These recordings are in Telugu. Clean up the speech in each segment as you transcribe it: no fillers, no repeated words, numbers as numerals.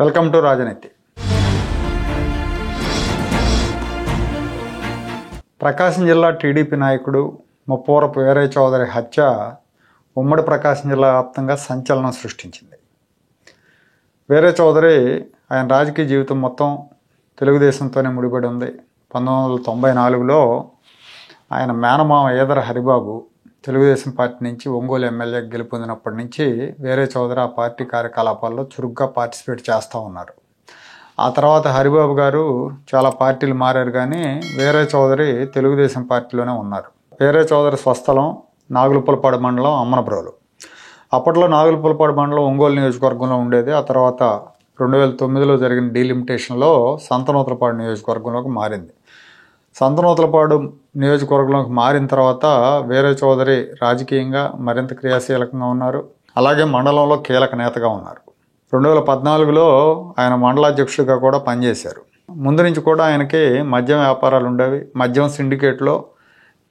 వెల్కమ్ టు రాజనీతి. ప్రకాశం జిల్లా టీడీపీ నాయకుడు ముప్పవరపు వీరయ్య చౌదరి హత్య ఉమ్మడి ప్రకాశం జిల్లా వ్యాప్తంగా సంచలనం సృష్టించింది. వీరయ్య చౌదరి ఆయన రాజకీయ జీవితం మొత్తం తెలుగుదేశంతోనే ముడిపడి ఉంది. 1994లో ఆయన మేనమామ ఈదర హరిబాబు తెలుగుదేశం పార్టీ నుంచి ఒంగోలు ఎమ్మెల్యే గెలుపొందినప్పటి నుంచి వీరయ్య చౌదరి ఆ పార్టీ కార్యకలాపాల్లో చురుగ్గా పార్టిసిపేట్ చేస్తూ ఉన్నారు. ఆ తర్వాత హరిబాబు గారు చాలా పార్టీలు మారారు, కానీ వీరయ్య చౌదరి తెలుగుదేశం పార్టీలోనే ఉన్నారు. వీరయ్య చౌదరి స్వస్థలం నాగులుపులపాడు మండలం అమ్మనబ్రోలు. అప్పట్లో నాగులుపులపాడు మండలం ఒంగోలు నియోజకవర్గంలో ఉండేది. ఆ తర్వాత 2009లో జరిగిన డీలిమిటేషన్లో సంతనూతలపాడు నియోజకవర్గంలోకి మారింది. సంతనూతలపాడు నియోజకవర్గంలోకి మారిన తర్వాత వీరయ్య చౌదరి రాజకీయంగా మరింత క్రియాశీలకంగా ఉన్నారు. అలాగే మండలంలో కీలక నేతగా ఉన్నారు. 2014లో ఆయన మండలాధ్యక్షుడిగా కూడా పనిచేశారు. ముందు నుంచి కూడా ఆయనకి మద్యం వ్యాపారాలు ఉండేవి. మద్యం సిండికేట్లో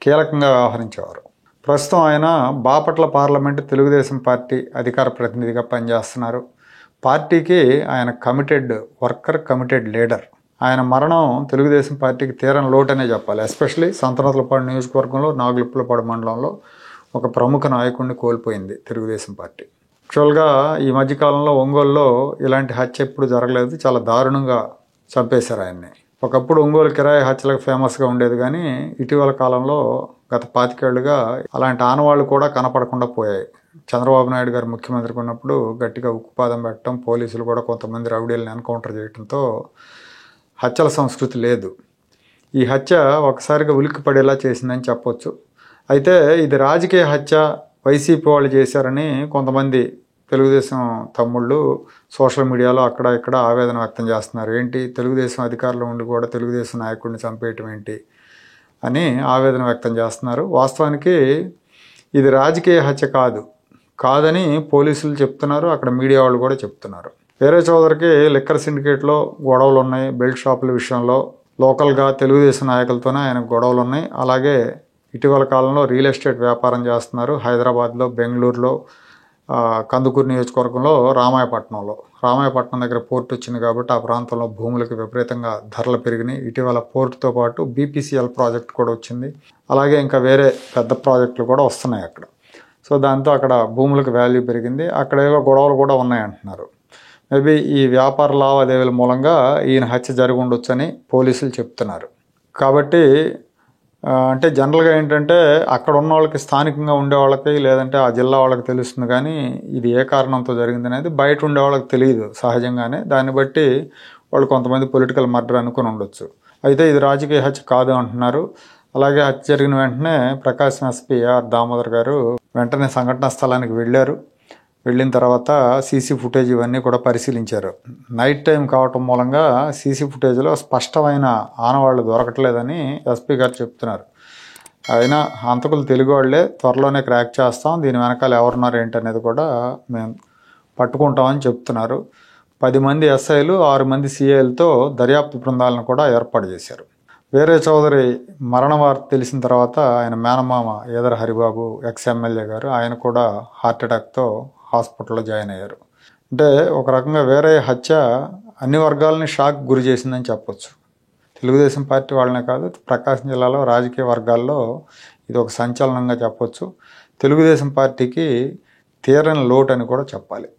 కీలకంగా వ్యవహరించేవారు. ప్రస్తుతం ఆయన బాపట్ల పార్లమెంటు తెలుగుదేశం పార్టీ అధికార ప్రతినిధిగా పనిచేస్తున్నారు. పార్టీకి ఆయన కమిటెడ్ వర్కర్, కమిటెడ్ లీడర్. ఆయన మరణం తెలుగుదేశం పార్టీకి తీరని లోటనే చెప్పాలి. ఎస్పెషలీ సంతనూతలపాడు నియోజకవర్గంలో నాగులుపులపాడు మండలంలో ఒక ప్రముఖ నాయకుడిని కోల్పోయింది తెలుగుదేశం పార్టీ. యాక్చువల్గా ఈ మధ్యకాలంలో ఒంగోలులో ఇలాంటి హత్య ఎప్పుడు జరగలేదు. చాలా దారుణంగా చంపేశారు ఆయన్ని. ఒకప్పుడు ఒంగోలు కిరాయి హత్యలకు ఫేమస్గా ఉండేది, కానీ ఇటీవల కాలంలో గత 25 ఏళ్లుగా అలాంటి ఆనవాళ్లు కూడా కనపడకుండా పోయాయి. చంద్రబాబు నాయుడు గారు ముఖ్యమంత్రిగా ఉన్నప్పుడు గట్టిగా ఉక్కుపాదం పెట్టడం, పోలీసులు కూడా కొంతమంది రౌడీలను ఎన్కౌంటర్ చేయడంతో హత్యల సంస్కృతి లేదు. ఈ హత్య ఒకసారిగా ఉలిక్కి పడేలా చేసిందని చెప్పొచ్చు. అయితే ఇది రాజకీయ హత్య, వైసీపీ వాళ్ళు చేశారని కొంతమంది తెలుగుదేశం తమ్ముళ్ళు సోషల్ మీడియాలో అక్కడ ఇక్కడ ఆవేదన వ్యక్తం చేస్తున్నారు. ఏంటి, తెలుగుదేశం అధికారంలో ఉండి కూడా తెలుగుదేశం నాయకుడిని చంపేయటం ఏంటి అని ఆవేదన వ్యక్తం చేస్తున్నారు. వాస్తవానికి ఇది రాజకీయ హత్య కాదని పోలీసులు చెప్తున్నారు, అక్కడ మీడియా వాళ్ళు కూడా చెప్తున్నారు. వీరయ్య చౌదరికి లిక్కర్ సిండికేట్లో గొడవలు ఉన్నాయి. బెల్ట్ షాపుల విషయంలో లోకల్గా తెలుగుదేశం నాయకులతోనే ఆయన గొడవలు ఉన్నాయి. అలాగే ఇటీవల కాలంలో రియల్ ఎస్టేట్ వ్యాపారం చేస్తున్నారు. హైదరాబాద్లో, బెంగళూరులో, కందుకూరు నియోజకవర్గంలో, రామాయపట్నం దగ్గర పోర్టు వచ్చింది కాబట్టి ఆ ప్రాంతంలో భూములకు విపరీతంగా ధరలు పెరిగినాయి. ఇటీవల పోర్టుతో పాటు BPCL ప్రాజెక్ట్ కూడా వచ్చింది. అలాగే ఇంకా వేరే పెద్ద ప్రాజెక్టులు కూడా వస్తున్నాయి అక్కడ. సో దాంతో అక్కడ భూములకు వాల్యూ పెరిగింది. అక్కడ ఏవో గొడవలు కూడా ఉన్నాయంటున్నారు. మేబీ ఈ వ్యాపార లావాదేవీల మూలంగా ఈయన హత్య జరిగి ఉండొచ్చని పోలీసులు చెప్తున్నారు. కాబట్టి అంటే జనరల్గా ఏంటంటే అక్కడ ఉన్న వాళ్ళకి, స్థానికంగా ఉండే వాళ్ళకి, లేదంటే ఆ జిల్లా వాళ్ళకి తెలుస్తుంది, కానీ ఇది ఏ కారణంతో జరిగింది అనేది బయట ఉండే వాళ్ళకి తెలియదు సహజంగానే. దాన్ని బట్టి వాళ్ళు కొంతమంది పొలిటికల్ మర్డర్ అనుకుని ఉండొచ్చు. అయితే ఇది రాజకీయ హత్య కాదు అంటున్నారు. అలాగే హత్య జరిగిన వెంటనే ప్రకాశం ఎస్పీ AR దామోదర్ గారు వెంటనే సంఘటనా స్థలానికి వెళ్ళిన తర్వాత సీసీ ఫుటేజ్ ఇవన్నీ కూడా పరిశీలించారు. నైట్ టైం కావటం మూలంగా సీసీ ఫుటేజ్లో స్పష్టమైన ఆనవాళ్లు దొరకట్లేదని ఎస్పీ గారు చెప్తున్నారు. అయినా హంతకులు తెలుగు వాళ్లే, త్వరలోనే క్రాక్ చేస్తాం, దీని వెనకాల ఎవరున్నారు ఏంటనేది కూడా మేము పట్టుకుంటామని చెప్తున్నారు. 10 మంది SIలు, 6 మంది CIలతో దర్యాప్తు బృందాలను కూడా ఏర్పాటు చేశారు. వీరయ్య చౌదరి మరణ వార్త తెలిసిన తర్వాత ఆయన మేనమామ ఈదర హరిబాబు, ఎమ్మెల్యే గారు, ఆయన కూడా హార్ట్ అటాక్తో హాస్పిటల్లో జాయిన్ అయ్యారు. అంటే ఒక రకంగా వీరయ్య హత్య అన్ని వర్గాలని షాక్ గురి చేసిందని చెప్పొచ్చు. తెలుగుదేశం పార్టీ వాళ్ళనే కాదు, ప్రకాశం జిల్లాలో రాజకీయ వర్గాల్లో ఇది ఒక సంచలనంగా చెప్పొచ్చు. తెలుగుదేశం పార్టీకి తీరని లోటు అని కూడా చెప్పాలి.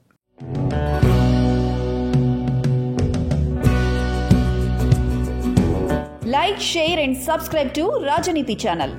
Like, share and subscribe to Rajaniti channel.